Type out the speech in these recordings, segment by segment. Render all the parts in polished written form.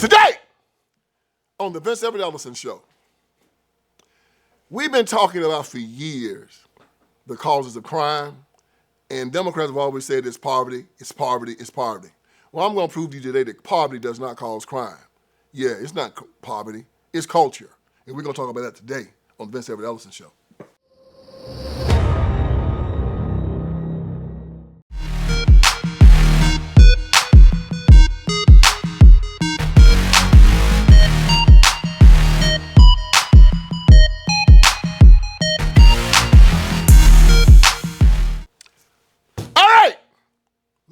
Today, on the Vince Everett Ellison Show, we've been talking about for years the causes of crime, and Democrats have always said it's poverty, it's poverty, it's poverty. Well, I'm going to prove to you today that poverty does not cause crime. Yeah, it's not poverty, it's culture. And we're going to talk about that today on the Vince Everett Ellison Show.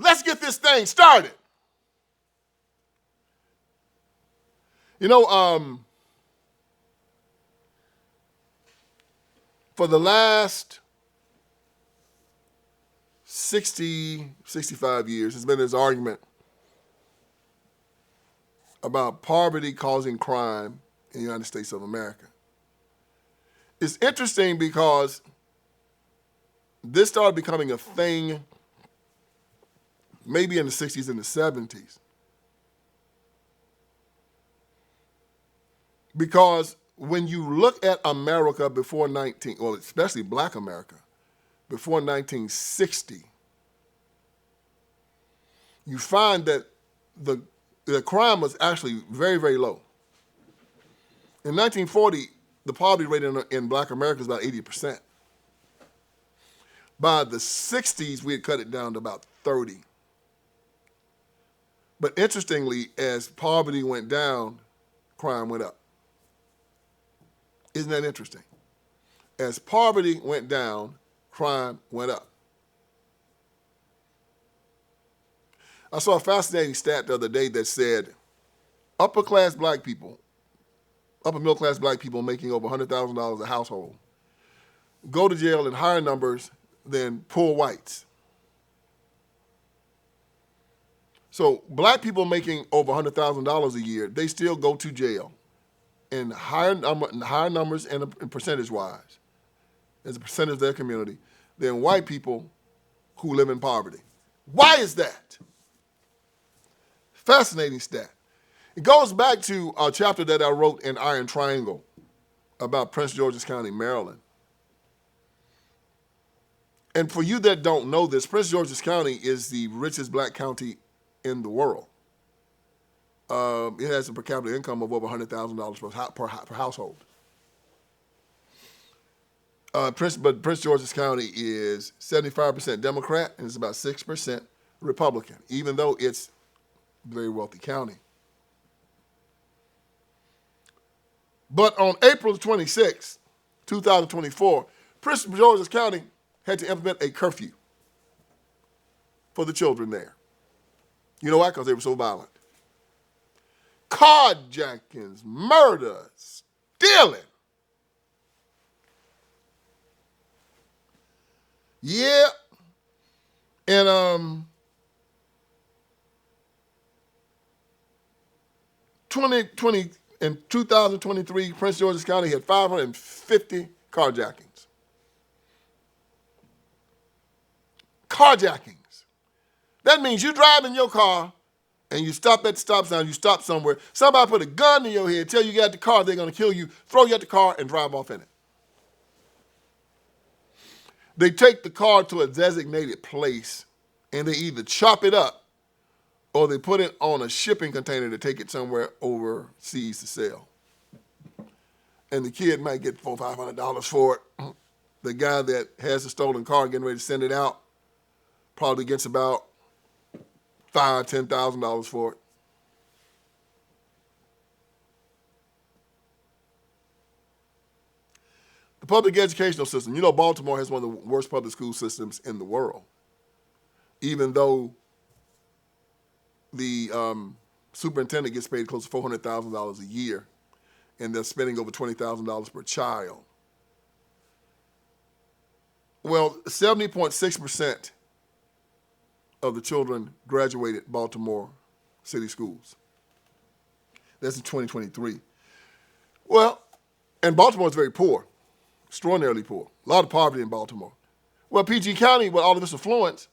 Let's get this thing started. You know, for the last 60, 65 years, there's been this argument about poverty causing crime in the United States of America. It's interesting because this started becoming a thing maybe in the 60s and the 70s. Because when you look at America before especially Black America, before 1960, you find that the crime was actually very, very low. In 1940, the poverty rate in Black America was about 80%. By the 60s, we had cut it down to about 30%. But interestingly, as poverty went down, crime went up. Isn't that interesting? As poverty went down, crime went up. I saw a fascinating stat the other day that said upper middle class black people making over $100,000 a household go to jail in higher numbers than poor whites. So black people making over $100,000 a year, they still go to jail in higher numbers and percentage-wise, as a percentage of their community, than white people who live in poverty. Why is that? Fascinating stat. It goes back to a chapter that I wrote in Iron Triangle about Prince George's County, Maryland. And for you that don't know this, Prince George's County is the richest black county in the world. It has a per capita income of over $100,000 per household. Prince George's County is 75% Democrat and it's about 6% Republican, even though it's a very wealthy county. But on April 26, 2024, Prince George's County had to implement a curfew for the children there. You know why? Because they were so violent. Carjackings, murders, stealing. Yeah. And 2023, Prince George's County had 550 carjackings. Carjackings. That means you drive in your car and you stop at the stop sign, you stop somewhere, somebody put a gun in your head, tell you got the car, they're going to kill you, throw you at the car and drive off in it. They take the car to a designated place and they either chop it up or they put it on a shipping container to take it somewhere overseas to sell. And the kid might get $400 or $500 for it. The guy that has the stolen car getting ready to send it out probably gets about $5,000, $10,000 for it. The public educational system. You know, Baltimore has one of the worst public school systems in the world. Even though the superintendent gets paid close to $400,000 a year, and they're spending over $20,000 per child. Well, 70.6% of the children graduated Baltimore city schools. That's in 2023. Well, and Baltimore is very poor, extraordinarily poor. A lot of poverty in Baltimore. Well, PG County, with all of this affluence,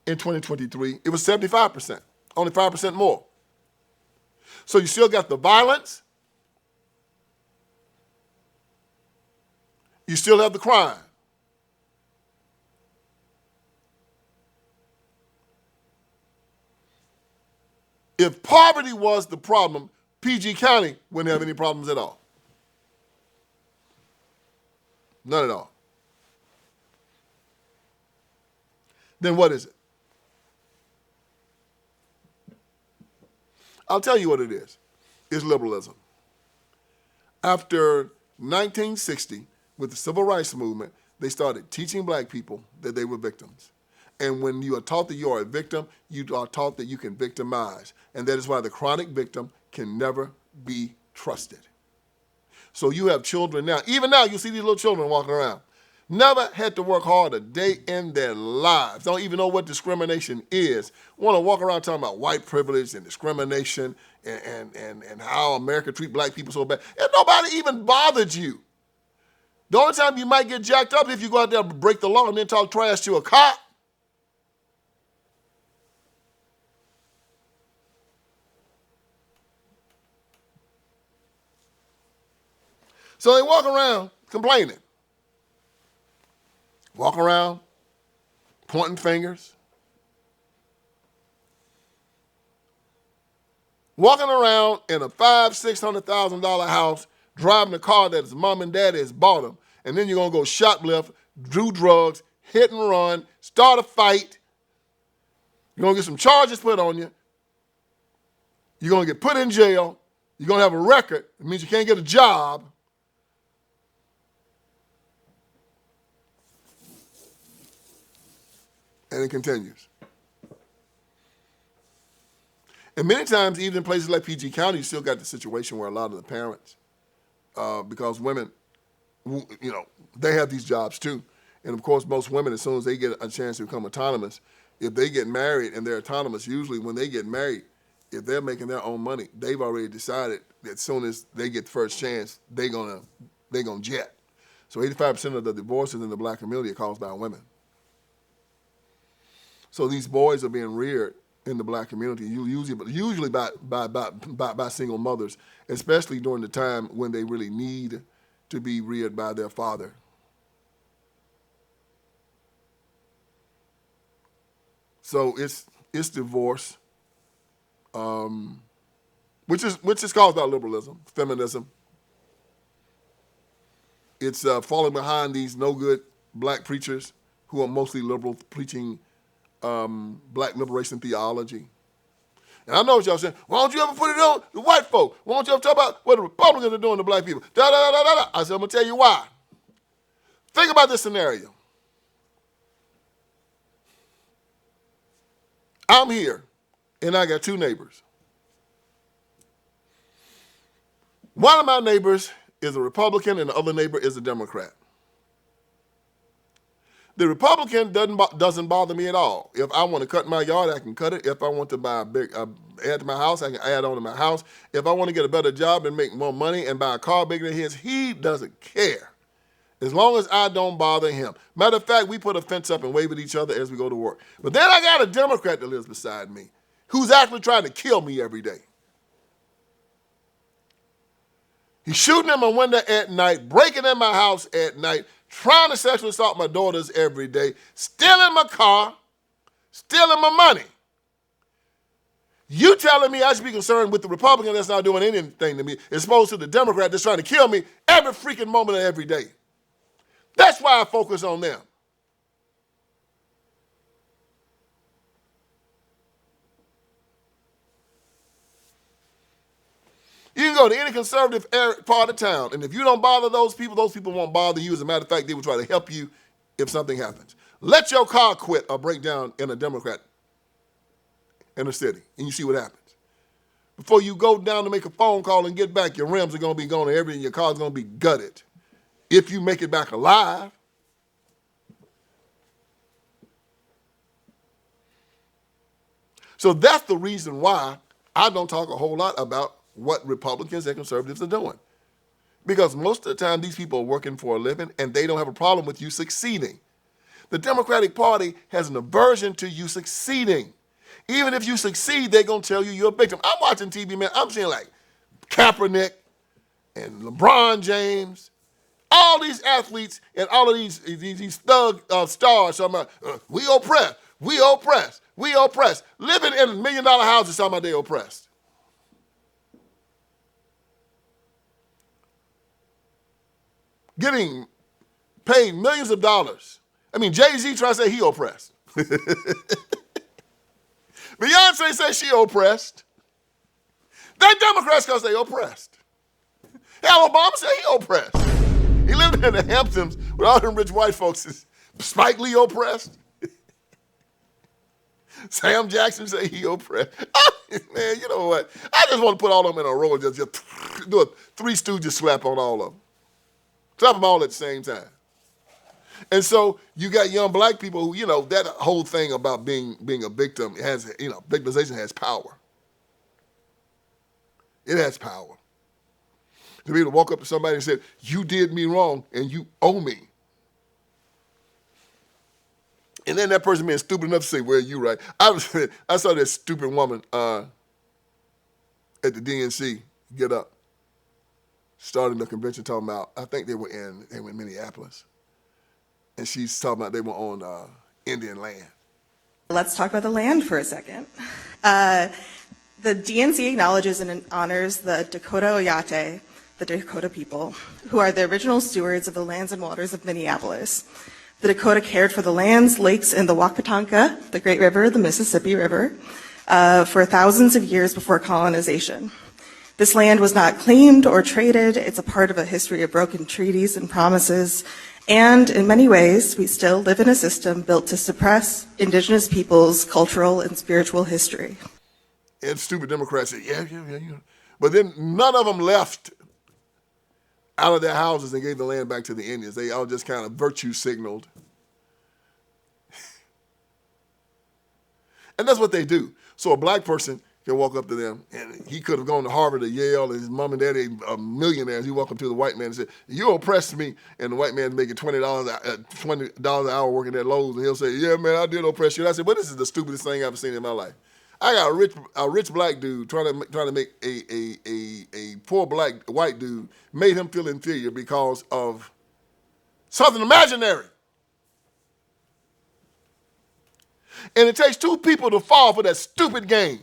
in 2023, it was 75%, only 5% more. So you still got the violence. You still have the crime. If poverty was the problem, PG County wouldn't have any problems at all. None at all. Then what is it? I'll tell you what it is. It's liberalism. After 1960, with the civil rights movement, they started teaching black people that they were victims. And when you are taught that you are a victim, you are taught that you can victimize. And that is why the chronic victim can never be trusted. So you have children now. Even now, you see these little children walking around. Never had to work hard a day in their lives. Don't even know what discrimination is. Want to walk around talking about white privilege and discrimination and how America treat black people so bad. And nobody even bothered you. The only time you might get jacked up if you go out there and break the law and then talk trash to a cop. So they walk around complaining. Walk around pointing fingers. Walking around in a $500,000-$600,000 house, driving a car that his mom and daddy has bought him, and then you're going to go shoplift, do drugs, hit and run, start a fight. You're going to get some charges put on you. You're going to get put in jail. You're going to have a record. It means you can't get a job. And it continues. And many times, even in places like PG County, you still got the situation where a lot of the parents, because women, you know, they have these jobs too. And of course, most women, as soon as they get a chance to become autonomous, if they get married and they're autonomous, usually when they get married, if they're making their own money, they've already decided that as soon as they get the first chance, they're gonna jet. So 85% of the divorces in the black community are caused by women. So these boys are being reared in the black community, usually by single mothers, especially during the time when they really need to be reared by their father. So it's divorce, which is caused by liberalism, feminism. It's falling behind these no good black preachers who are mostly liberal, preaching black liberation theology. And I know what y'all saying. Why don't you ever put it on the white folk? Why don't you ever talk about what the Republicans are doing to black people? Da, da, da, da, da. I said, I'm going to tell you why. Think about this scenario. I'm here, and I got two neighbors. One of my neighbors is a Republican, and the other neighbor is a Democrat. The Republican doesn't bother me at all. If I want to cut my yard, I can cut it. If I want to buy add to my house, I can add on to my house. If I want to get a better job and make more money and buy a car bigger than his, he doesn't care. As long as I don't bother him. Matter of fact, we put a fence up and wave at each other as we go to work. But then I got a Democrat that lives beside me who's actually trying to kill me every day. He's shooting in my window at night, breaking in my house at night, trying to sexually assault my daughters every day, stealing my car, stealing my money. You telling me I should be concerned with the Republican that's not doing anything to me as opposed to the Democrat that's trying to kill me every freaking moment of every day. That's why I focus on them. You can go to any conservative part of town, and if you don't bother those people won't bother you. As a matter of fact, they will try to help you if something happens. Let your car quit or break down in a Democrat in a city, and you see what happens. Before you go down to make a phone call and get back, your rims are going to be gone and everything, your car's going to be gutted. If you make it back alive. So that's the reason why I don't talk a whole lot about what Republicans and conservatives are doing. Because most of the time, these people are working for a living, and they don't have a problem with you succeeding. The Democratic Party has an aversion to you succeeding. Even if you succeed, they're going to tell you you're a victim. I'm watching TV, man. I'm seeing like Kaepernick and LeBron James, all these athletes and all of these thug stars talking about, we oppressed, we oppressed, we oppressed. Living in $1 million houses talking about they oppressed. Getting paid millions of dollars. I mean, Jay-Z tries to say he oppressed. Beyonce says she oppressed. They Democrats because they oppressed. Hell, Obama said he oppressed. He lived in the Hamptons with all them rich white folks. Is Spike Lee oppressed? Sam Jackson said he oppressed. Man, you know what? I just want to put all of them in a row and just do a Three Stooges slap on all of them. Slap them all at the same time. And so you got young black people who, that whole thing about being a victim has, victimization has power. It has power. To be able to walk up to somebody and say, you did me wrong and you owe me. And then that person being stupid enough to say, well, you right. I saw this stupid woman at the DNC get up, starting the convention talking about, I think they were in Minneapolis. And she's talking about they were on Indian land. Let's talk about the land for a second. The DNC acknowledges and honors the Dakota Oyate, the Dakota people, who are the original stewards of the lands and waters of Minneapolis. The Dakota cared for the lands, lakes, and the Wapatonka, the Great River, the Mississippi River, for thousands of years before colonization. This land was not claimed or traded. It's a part of a history of broken treaties and promises. And in many ways, we still live in a system built to suppress indigenous peoples' cultural and spiritual history. And stupid Democrats say, yeah. But then none of them left out of their houses and gave the land back to the Indians. They all just kind of virtue signaled. And that's what they do. So a black person can walk up to them, and he could have gone to Harvard or Yale, and his mom and daddy are millionaires. He walked up to the white man and said, you oppressed me, and the white man's making $20 an hour working at Lowe's, and he'll say, yeah, man, I did oppress you. And I said, well, this is the stupidest thing I've ever seen in my life. I got a rich black dude trying to make a poor white dude, made him feel inferior because of something imaginary. And it takes two people to fall for that stupid game.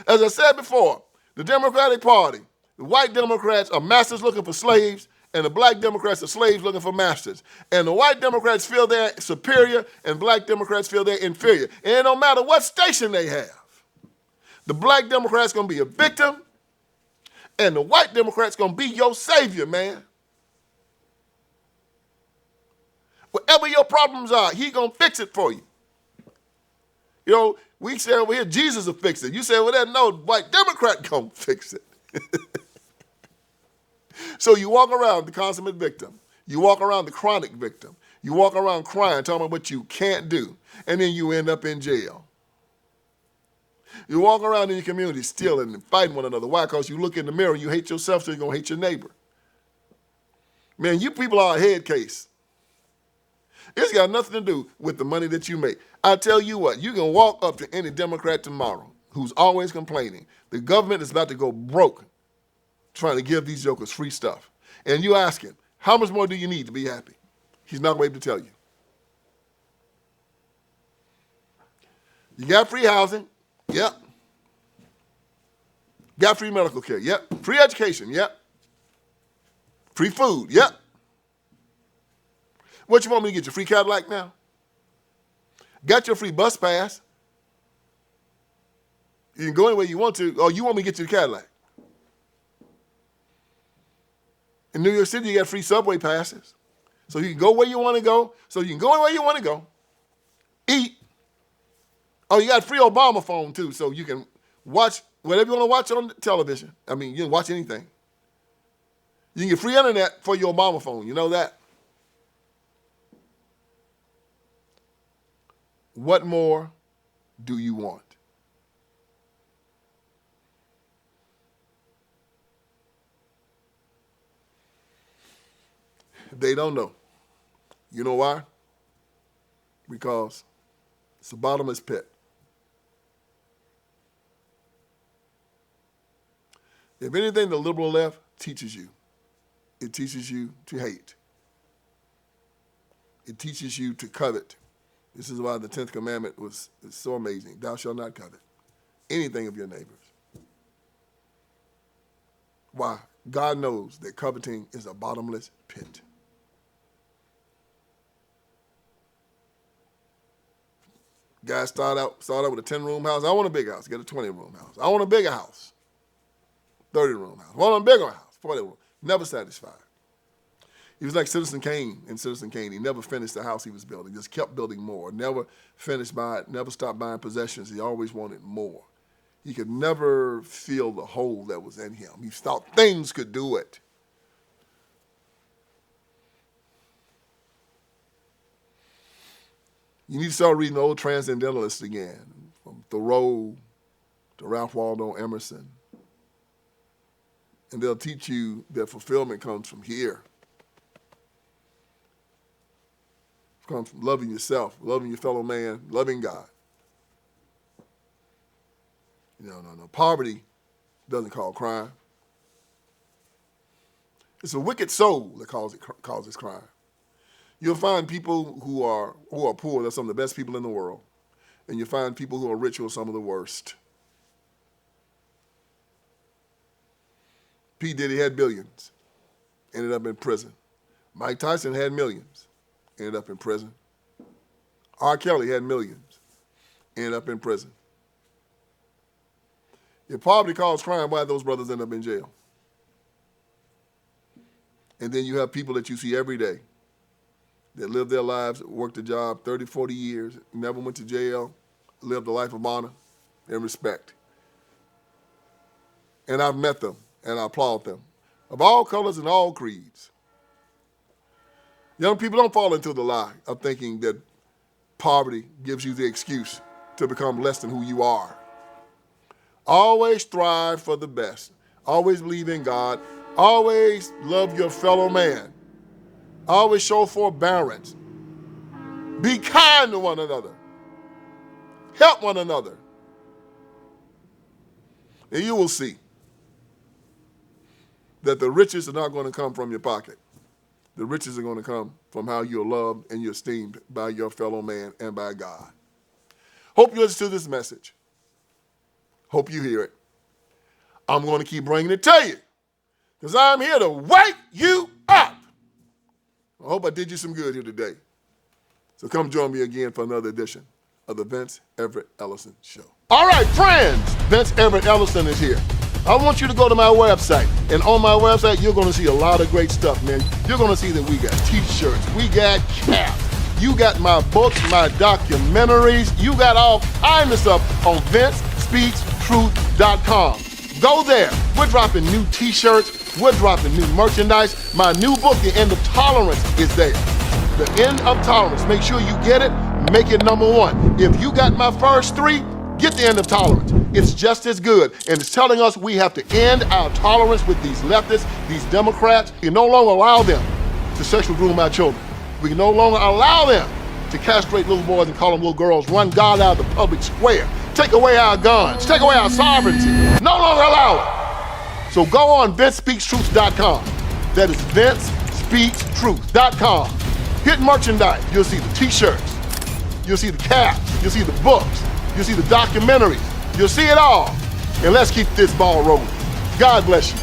As I said before, the Democratic Party, the white Democrats are masters looking for slaves, and the black Democrats are slaves looking for masters. And the white Democrats feel they're superior, and black Democrats feel they're inferior. And it don't matter what station they have. The black Democrat's going to be a victim, and the white Democrat's going to be your savior, man. Whatever your problems are, he going to fix it for you. We say over here, Jesus will fix it. You say, well, no, white Democrat going to fix it. So you walk around the consummate victim. You walk around the chronic victim. You walk around crying, talking about what you can't do, and then you end up in jail. You walk around in your community stealing and fighting one another. Why? Because you look in the mirror, you hate yourself, so you're going to hate your neighbor. Man, you people are a head case. It's got nothing to do with the money that you make. I tell you what, you can walk up to any Democrat tomorrow who's always complaining. The government is about to go broke trying to give these jokers free stuff. And you ask him, how much more do you need to be happy? He's not going to be able to tell you. You got free housing? Yep. Got free medical care? Yep. Free education? Yep. Free food? Yep. What you want me to get, your free Cadillac now? Got your free bus pass. You can go anywhere you want to. Oh, you want me to get you the Cadillac? In New York City, you got free subway passes. So you can go where you want to go. Eat. Oh, you got free Obama phone, too, so you can watch whatever you want to watch on television. I mean, you can watch anything. You can get free internet for your Obama phone. You know that? What more do you want? They don't know. You know why? Because It's a bottomless pit. If anything the liberal left teaches you, it teaches you to hate. It teaches you to covet. This is why the 10th Commandment is so amazing. Thou shalt not covet anything of your neighbors. Why? God knows that coveting is a bottomless pit. Guys start out with a 10-room house. I want a big house. Get a 20-room house. I want a bigger house. 30-room house. I want a bigger house. 40-room. Never satisfied. He was like Citizen Kane in Citizen Kane. He never finished the house he was building. Just kept building more. Never finished buying. Never stopped buying possessions. He always wanted more. He could never fill the hole that was in him. He thought things could do it. You need to start reading the old transcendentalists again, from Thoreau to Ralph Waldo Emerson. And they'll teach you that fulfillment comes from here. It comes from loving yourself, loving your fellow man, loving God. No. Poverty doesn't cause crime. It's a wicked soul that causes crime. You'll find people who are poor, they're some of the best people in the world. And you'll find people who are rich who are some of the worst. P. Diddy had billions, ended up in prison. Mike Tyson had millions, ended up in prison. R. Kelly had millions, ended up in prison. If poverty caused crime, why did those brothers end up in jail? And then you have people that you see every day that live their lives, worked a job 30, 40 years, never went to jail, lived a life of honor and respect. And I've met them, and I applaud them, of all colors and all creeds. Young people, don't fall into the lie of thinking that poverty gives you the excuse to become less than who you are. Always strive for the best. Always believe in God. Always love your fellow man. Always show forbearance. Be kind to one another. Help one another. And you will see that the riches are not going to come from your pocket. The riches are going to come from how you're loved and you're esteemed by your fellow man and by God. Hope you listen to this message. Hope you hear it. I'm going to keep bringing it to you because I'm here to wake you up. I hope I did you some good here today. So come join me again for another edition of the Vince Everett Ellison Show. All right, friends, Vince Everett Ellison is here. I want you to go to my website. And on my website, you're going to see a lot of great stuff, man. You're going to see that we got t-shirts, we got caps. You got my books, my documentaries. You got all kinds of stuff on VinceSpeaksTruth.com. Go there. We're dropping new t-shirts. We're dropping new merchandise. My new book, The End of Tolerance, is there. The End of Tolerance. Make sure you get it. Make it #1. If you got my first 3, get The End of Tolerance. It's just as good. And it's telling us we have to end our tolerance with these leftists, these Democrats. We can no longer allow them to sexually groom our children. We can no longer allow them to castrate little boys and call them little girls, run God out of the public square, take away our guns, take away our sovereignty. No longer allow it. So go on VinceSpeaksTruth.com. That is VinceSpeaksTruth.com. Hit merchandise. You'll see the t-shirts. You'll see the caps. You'll see the books. You'll see the documentaries. You'll see it all. And let's keep this ball rolling. God bless you.